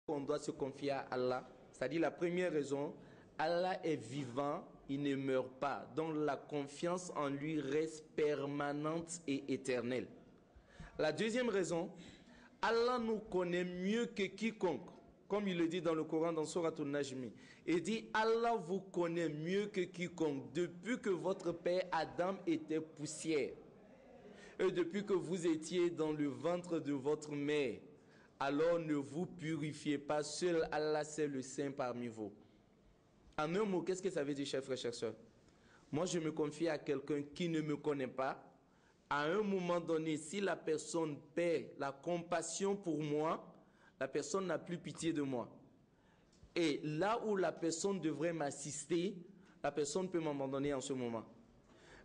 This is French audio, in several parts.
qu'on doit se confier à Allah, c'est-à-dire la première raison, Allah est vivant, il ne meurt pas. Donc la confiance en lui reste permanente et éternelle. La deuxième raison, Allah nous connaît mieux que quiconque. Comme il le dit dans le Coran, dans Sourate An-Najm. Il dit, Allah vous connaît mieux que quiconque. Depuis que votre père Adam était poussière, et depuis que vous étiez dans le ventre de votre mère, alors ne vous purifiez pas. Seul Allah, c'est le Saint parmi vous. En un mot, qu'est-ce que ça veut dire, chers frères et chères sœurs? Moi, je me confie à quelqu'un qui ne me connaît pas. À un moment donné, si la personne perd la compassion pour moi, la personne n'a plus pitié de moi. Et là où la personne devrait m'assister, la personne peut m'abandonner en ce moment.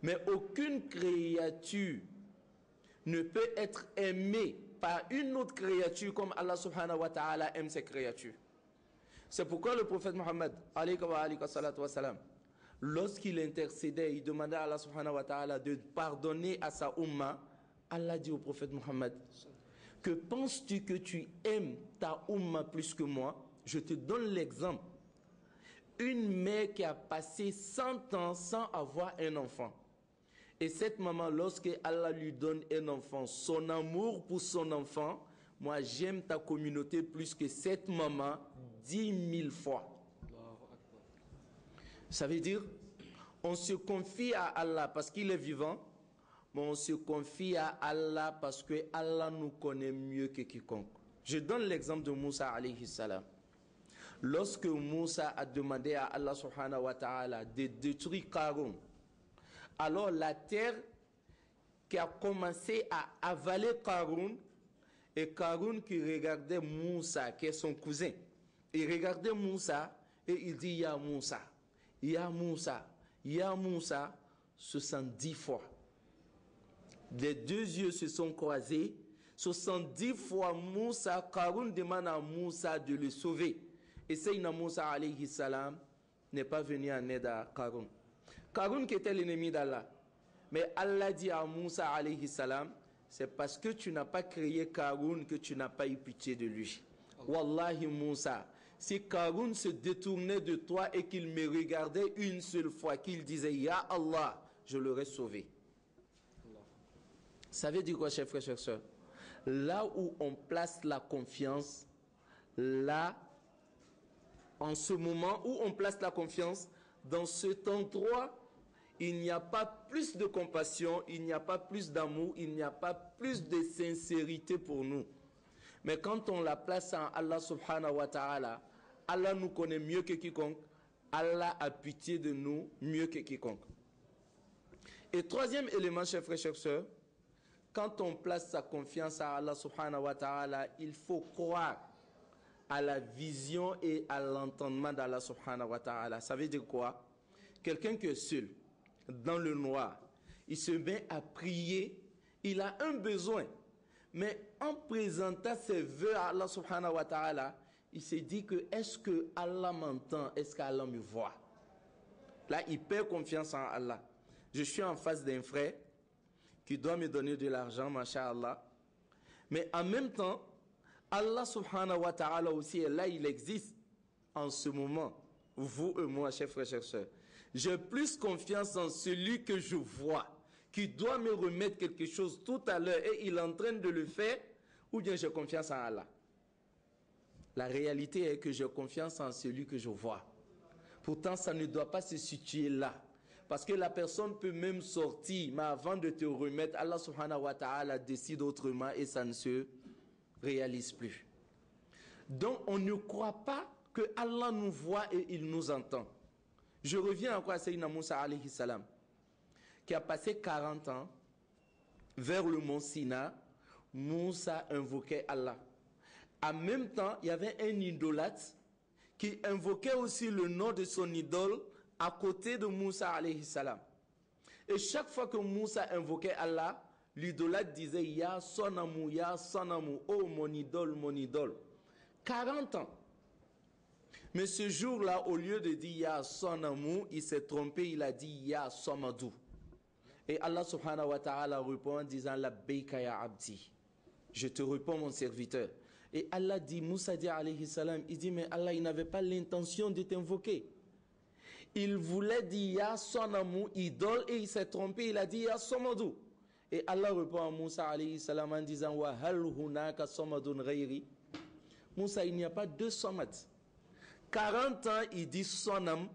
Mais aucune créature ne peut être aimée par une autre créature comme Allah subhanahu wa ta'ala aime ses créatures. C'est pourquoi le prophète Mohammed, lorsqu'il intercédait, il demandait à Allah subhanahu wa ta'ala de pardonner à sa umma. Allah dit au prophète Mohammed, que penses-tu que tu aimes ta umma plus que moi? Je te donne l'exemple. Une mère qui a passé 100 ans sans avoir un enfant. Et cette maman, lorsque Allah lui donne un enfant, son amour pour son enfant, moi j'aime ta communauté plus que cette maman 10 000 fois. Ça veut dire, on se confie à Allah parce qu'il est vivant, mais on se confie à Allah parce que Allah nous connaît mieux que quiconque. Je donne l'exemple de Moussa alayhi salam. Lorsque Moussa a demandé à Allah subhanahu wa ta'ala de détruire Qarun, alors la terre qui a commencé à avaler Qarun, et Qarun qui regardait Moussa, qui est son cousin, il regardait Moussa et il dit Ya Moussa, Ya Moussa, Ya Moussa, 70 fois. Les deux yeux se sont croisés, 70 fois Moussa, Qarun demande à Moussa de le sauver. Et Sayyidina Moussa alayhi salam n'est pas venu en aide à Qarun. Qarun qui était l'ennemi d'Allah. Mais Allah dit à Moussa alayhi salam, c'est parce que tu n'as pas créé Qarun que tu n'as pas eu pitié de lui. Wallahi Moussa, si Qarun se détournait de toi et qu'il me regardait une seule fois, qu'il disait Ya Allah, je l'aurais sauvé. Ça veut dire quoi, chers frères et chères sœurs? Là où on place la confiance, là, en ce moment où on place la confiance, dans cet endroit, il n'y a pas plus de compassion, il n'y a pas plus d'amour, il n'y a pas plus de sincérité pour nous. Mais quand on la place en Allah subhanahu wa ta'ala, Allah nous connaît mieux que quiconque, Allah a pitié de nous mieux que quiconque. Et troisième élément, chers frères et chères sœurs, quand on place sa confiance à Allah subhanahu wa ta'ala, il faut croire à la vision et à l'entendement d'Allah subhanahu wa ta'ala. Ça veut dire quoi? Quelqu'un qui est seul, dans le noir, il se met à prier, il a un besoin. Mais en présentant ses vœux à Allah subhanahu wa ta'ala, il se dit que est-ce que Allah m'entend? Est-ce qu'Allah me voit? Là, il perd confiance en Allah. Je suis en face d'un frère qui doit me donner de l'argent, masha'Allah. Mais en même temps, Allah subhanahu wa ta'ala aussi est là, il existe en ce moment. Vous et moi, chers frères et chères sœurs. J'ai plus confiance en celui que je vois, qui doit me remettre quelque chose tout à l'heure et il est en train de le faire, ou bien j'ai confiance en Allah. La réalité est que j'ai confiance en celui que je vois. Pourtant, ça ne doit pas se situer là. Parce que la personne peut même sortir, mais avant de te remettre, Allah subhanahu wa ta'ala décide autrement et ça ne se réalise plus. Donc on ne croit pas que Allah nous voit et il nous entend. Je reviens encore à Sayyidina Moussa alayhi salam, qui a passé 40 ans vers le mont Sina. Moussa invoquait Allah. En même temps, il y avait un idolâtre qui invoquait aussi le nom de son idole à côté de Moussa alayhi salam. Et chaque fois que Moussa invoquait Allah, l'idolâtre disait Ya Sonamu, oh mon idole, mon idole. 40 ans. Mais ce jour-là, au lieu de dire Ya Sonamu, il s'est trompé, il a dit Ya Somadou. Et Allah subhanahu wa ta'ala répond en disant Labbaika ya abdi. Je te réponds mon serviteur. Et Allah dit, Moussa dit alayhi salam, il dit, mais Allah, il n'avait pas l'intention de t'invoquer. Il voulait dire Ya Sonamu, idole, et il s'est trompé, il a dit Ya Somadou. Et Allah répond à Moussa alayhi salam en disant Wa hal hunaka somadun ghayri. Moussa, il n'y a pas deux somad. 40 ans, il dit Sonam,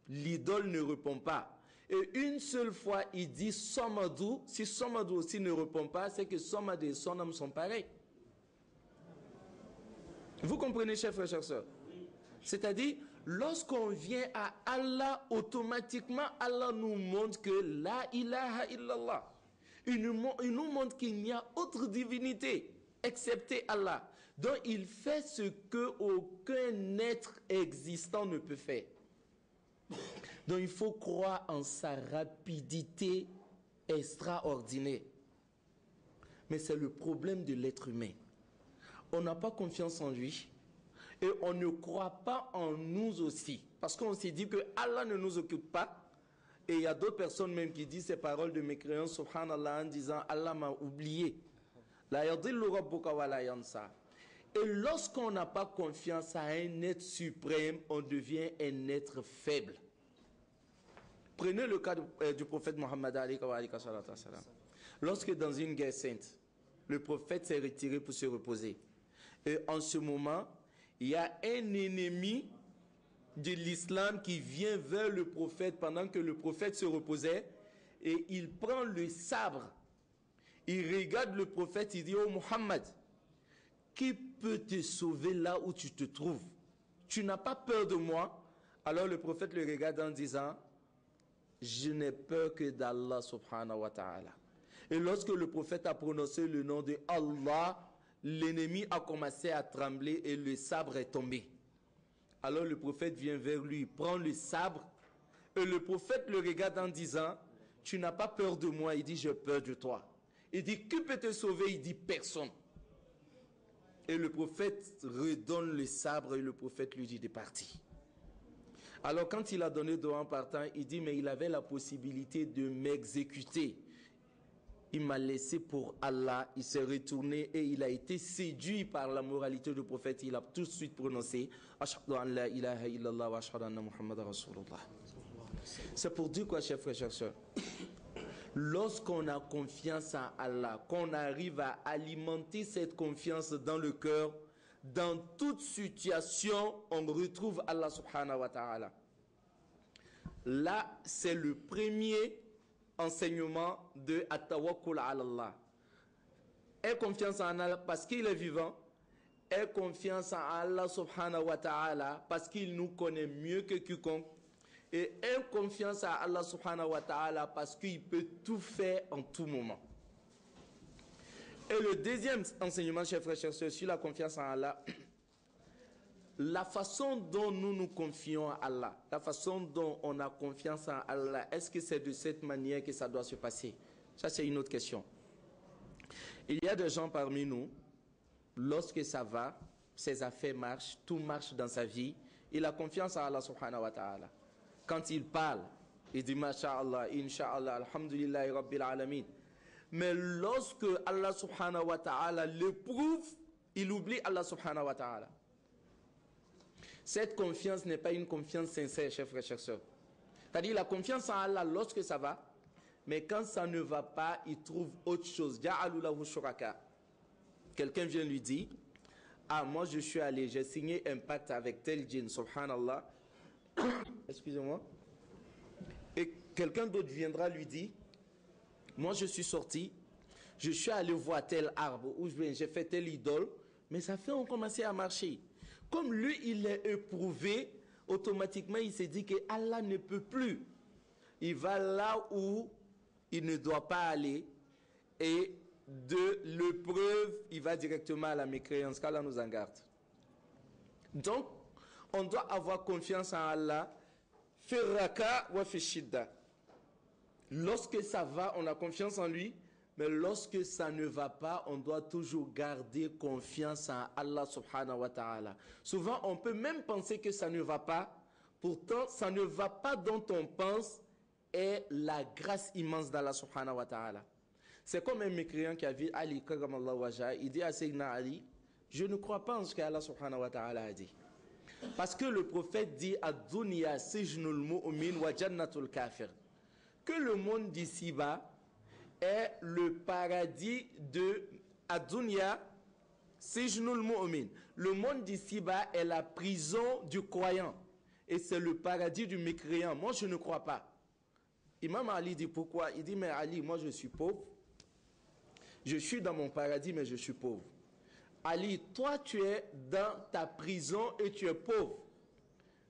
l'idole ne répond pas. Et une seule fois, il dit Somadou. Si Somadou aussi ne répond pas, c'est que Somad et Sonam sont pareils. Vous comprenez, chers frères et chers sœurs? C'est-à-dire, lorsqu'on vient à Allah, automatiquement, Allah nous montre que la ilaha illallah. Il nous montre qu'il n'y a autre divinité excepté Allah. Donc, il fait ce que aucun être existant ne peut faire. Donc, il faut croire en sa rapidité extraordinaire. Mais c'est le problème de l'être humain. On n'a pas confiance en lui. Et on ne croit pas en nous aussi. Parce qu'on s'est dit que Allah ne nous occupe pas. Et il y a d'autres personnes même qui disent ces paroles de mécréance, subhanallah, en disant Allah m'a oublié. La yadillu rabbuka wa la yansa. Et lorsqu'on n'a pas confiance à un être suprême, on devient un être faible. Prenez le cas du prophète Mohammed alayhi wa sallam. Lorsque dans une guerre sainte, le prophète s'est retiré pour se reposer. Et en ce moment, il y a un ennemi de l'islam qui vient vers le prophète pendant que le prophète se reposait et il prend le sabre. Il regarde le prophète, il dit « Oh Muhammad, qui peut te sauver là où tu te trouves? Tu n'as pas peur de moi ?» Alors le prophète le regarde en disant « Je n'ai peur que d'Allah subhanahu wa ta'ala. » Et lorsque le prophète a prononcé le nom de Allah, l'ennemi a commencé à trembler et le sabre est tombé. Alors le prophète vient vers lui, prend le sabre et le prophète le regarde en disant « Tu n'as pas peur de moi ?» Il dit « J'ai peur de toi. » Il dit « Qui peut te sauver ?» Il dit « Personne. » Et le prophète redonne le sabre et le prophète lui dit de partir. Alors quand il a donné dehors en partant, il dit « Mais il avait la possibilité de m'exécuter. » Il m'a laissé pour Allah, il s'est retourné et il a été séduit par la moralité du prophète. Il a tout de suite prononcé Ashhadu an la ilaha illallah wa ashhadu anna Muhammad rasulullah. C'est pour dire quoi, chers frères et chers sœurs? Lorsqu'on a confiance en Allah, qu'on arrive à alimenter cette confiance dans le cœur, dans toute situation, on retrouve Allah subhanahu wa ta'ala. Là, c'est le premier enseignement de At-Tawakkul ala Allah. Aie confiance en Allah parce qu'il est vivant. Aie confiance en Allah subhanahu wa ta'ala parce qu'il nous connaît mieux que quiconque. Et aie confiance en Allah subhanahu wa ta'ala parce qu'il peut tout faire en tout moment. Et le deuxième enseignement, chers frères et chers sœurs, sur la confiance en Allah, la façon dont nous nous confions à Allah, la façon dont on a confiance en Allah, est-ce que c'est de cette manière que ça doit se passer? Ça, c'est une autre question. Il y a des gens parmi nous, lorsque ça va, ses affaires marchent, tout marche dans sa vie, il a confiance en Allah subhanahu wa ta'ala. Quand il parle, il dit Masha'Allah, Inch'Allah, Alhamdulillah, Rabbil Alamin. Mais lorsque Allah subhanahu wa ta'ala l'éprouve, il oublie Allah subhanahu wa ta'ala. Cette confiance n'est pas une confiance sincère, chers frères et chers sœurs. C'est-à-dire la confiance en Allah lorsque ça va, mais quand ça ne va pas, il trouve autre chose. Ja'alu lahu shuraka. Quelqu'un vient lui dire, ah, moi je suis allé, j'ai signé un pacte avec tel djinn, subhanallah. Excusez-moi. Et quelqu'un d'autre viendra lui dire, moi je suis sorti, je suis allé voir tel arbre, où j'ai fait telle idole, mais ça fait on commençait à marcher. Comme lui, il est éprouvé, automatiquement, il s'est dit que Allah ne peut plus. Il va là où il ne doit pas aller. Et de l'épreuve, il va directement à la mécréance, qu'Allah nous en garde. Donc, on doit avoir confiance en Allah. Firraka wa fishidda. Lorsque ça va, on a confiance en lui. Mais lorsque ça ne va pas, on doit toujours garder confiance en Allah subhanahu wa ta'ala. Souvent, on peut même penser que ça ne va pas. Pourtant, ça ne va pas dont on pense est la grâce immense d'Allah subhanahu wa ta'ala. C'est comme un mécréant qui a vu Ali, il dit à Sayyidina Ali, Je ne crois pas en ce qu'Allah subhanahu wa ta'ala a dit. Parce que le prophète dit Ad-dunya sijnul mu'min wa jannatul kafir. Que le monde d'ici-bas est le paradis de Ad-dunya sijnul mu'min. Le monde d'ici-bas est la prison du croyant. Et c'est le paradis du mécréant. Moi, je ne crois pas. Imam Ali dit pourquoi? Il dit, mais Ali, moi je suis pauvre. Je suis dans mon paradis, mais je suis pauvre. Ali, toi tu es dans ta prison et tu es pauvre.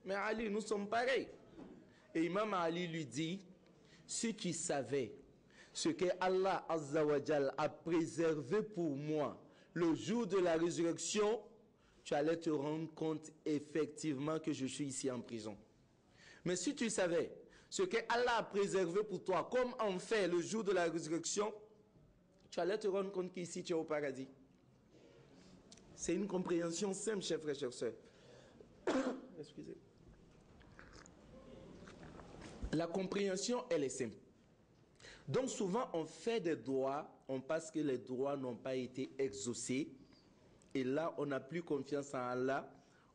Mais Ali, nous sommes pareils. Et Imam Ali lui dit, si tu savais ce que Allah Azza wa Jal a préservé pour moi le jour de la résurrection, tu allais te rendre compte effectivement que je suis ici en prison. Mais si tu savais ce que Allah a préservé pour toi, comme en fait le jour de la résurrection, tu allais te rendre compte qu'ici tu es au paradis. C'est une compréhension simple, chers frères et chers sœurs. Excusez. La compréhension, elle est simple. Donc souvent, on fait des doigts, on pense que les doigts n'ont pas été exaucés. Et là, on n'a plus confiance en Allah.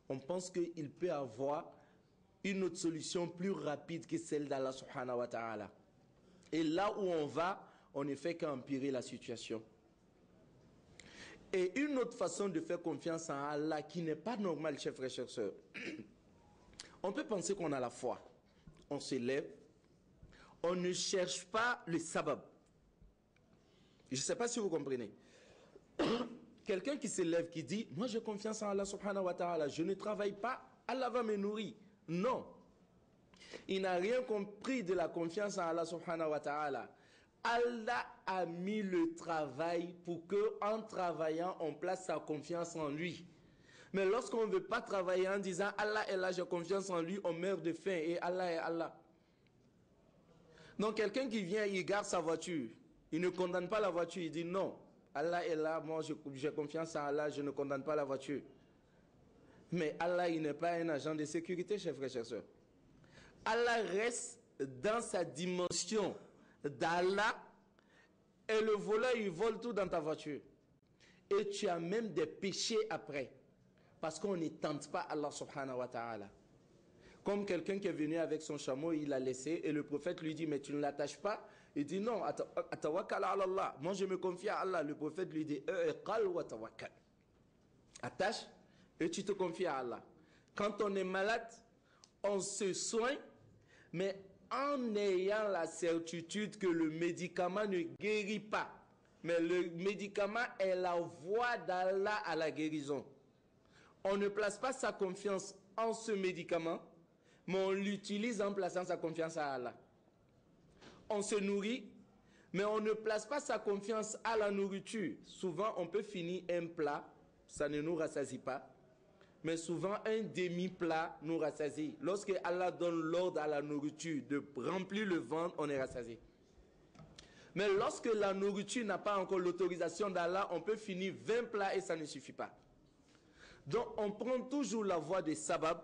On pense qu'il peut avoir une autre solution plus rapide que celle d'Allah subhanahu wa ta'ala. Et là où on va, on ne fait qu'empirer la situation. Et une autre façon de faire confiance en Allah qui n'est pas normale, chers frères et chers sœurs. On peut penser qu'on a la foi. On se lève. On ne cherche pas le sabab. Je ne sais pas si vous comprenez. Quelqu'un qui se lève, qui dit, moi j'ai confiance en Allah subhanahu wa ta'ala, je ne travaille pas, Allah va me nourrir. Non. Il n'a rien compris de la confiance en Allah subhanahu wa ta'ala. Allah a mis le travail pour qu'en travaillant, on place sa confiance en lui. Mais lorsqu'on ne veut pas travailler en disant Allah est là, j'ai confiance en lui, on meurt de faim et Allah est Allah. Donc quelqu'un qui vient, il garde sa voiture, il ne condamne pas la voiture, il dit non, Allah est là, moi j'ai confiance en Allah, je ne condamne pas la voiture. Mais Allah, il n'est pas un agent de sécurité, chers frères et chers sœurs. Allah reste dans sa dimension d'Allah et le voleur, il vole tout dans ta voiture. Et tu as même des péchés après. Parce qu'on ne tente pas Allah subhanahu wa ta'ala. Comme quelqu'un qui est venu avec son chameau, il l'a laissé et le prophète lui dit, mais tu ne l'attaches pas? Il dit non, atawakkal ala Allah. Moi je me confie à Allah. Le prophète lui dit, attache et tu te confies à Allah. Quand on est malade, on se soigne, mais en ayant la certitude que le médicament ne guérit pas. Mais le médicament est la voie d'Allah à la guérison. On ne place pas sa confiance en ce médicament, mais on l'utilise en plaçant sa confiance à Allah. On se nourrit, mais on ne place pas sa confiance à la nourriture. Souvent, on peut finir un plat, ça ne nous rassasie pas. Mais souvent, un demi-plat nous rassasie. Lorsque Allah donne l'ordre à la nourriture de remplir le ventre, on est rassasié. Mais lorsque la nourriture n'a pas encore l'autorisation d'Allah, on peut finir 20 plats et ça ne suffit pas. Donc, on prend toujours la voie des sabab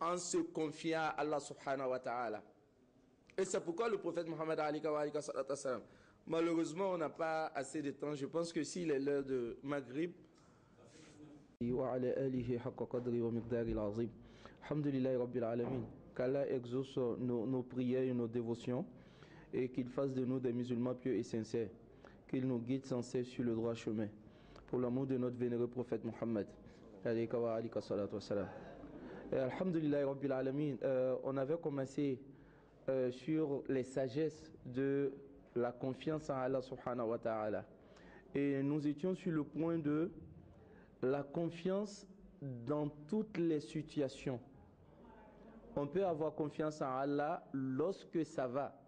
en se confiant à Allah subhanahu wa ta'ala. Et c'est pourquoi le prophète Mohammed malheureusement, on n'a pas assez de temps. Je pense que s'il est l'heure de Maghrib, qu'Allah exauce nos prières et nos dévotions et qu'il fasse de nous des musulmans pieux et sincères, qu'il nous guide sans cesse sur le droit chemin pour l'amour de notre vénéré prophète Mohammed. Alhamdulillah Rabbil Alamin. On avait commencé sur les sagesses de la confiance en Allah subhanahu wa ta'ala et nous étions sur le point de la confiance dans toutes les situations. On peut avoir confiance en Allah lorsque ça va.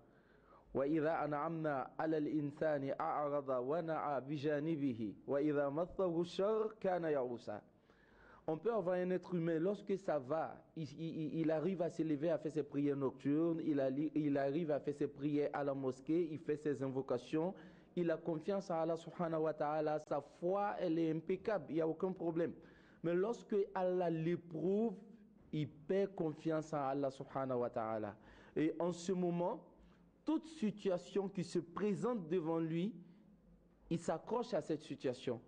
وَإِذَا أَنْعَمْنَا عَلَى الْإِنسَانِ أَعْرَضَ وَنَعَى بِجَانِبِهِ وَإِذَا مَسَّهُ الشَّرُّ كَانَ يَئُوسًا. On peut avoir un être humain, lorsque ça va, il arrive à se lever à faire ses prières nocturnes, il arrive à faire ses prières à la mosquée, il fait ses invocations, il a confiance en Allah subhanahu wa ta'ala, sa foi elle est impeccable, il n'y a aucun problème. Mais lorsque Allah l'éprouve, il perd confiance en Allah subhanahu wa ta'ala. Et en ce moment, toute situation qui se présente devant lui, il s'accroche à cette situation.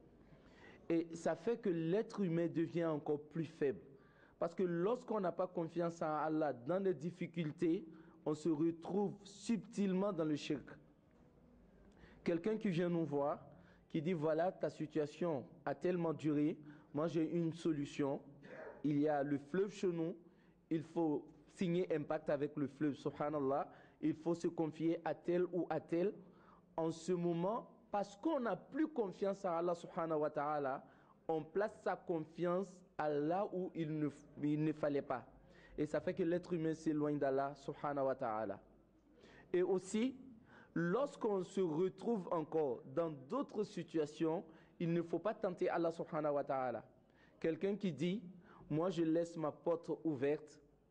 Et ça fait que l'être humain devient encore plus faible. Parce que lorsqu'on n'a pas confiance en Allah dans les difficultés, on se retrouve subtilement dans le shirk. Quelqu'un qui vient nous voir, qui dit voilà, ta situation a tellement duré, moi j'ai une solution, il y a le fleuve chez nous, il faut signer un pacte avec le fleuve, subhanallah, il faut se confier à tel ou à tel. En ce moment, parce qu'on n'a plus confiance à Allah subhanahu wa ta'ala, on place sa confiance à là où il ne fallait pas. Et ça fait que l'être humain s'éloigne d'Allah subhanahu wa ta'ala. Et aussi, lorsqu'on se retrouve encore dans d'autres situations, il ne faut pas tenter Allah subhanahu wa ta'ala. Quelqu'un qui dit, moi je laisse ma porte ouverte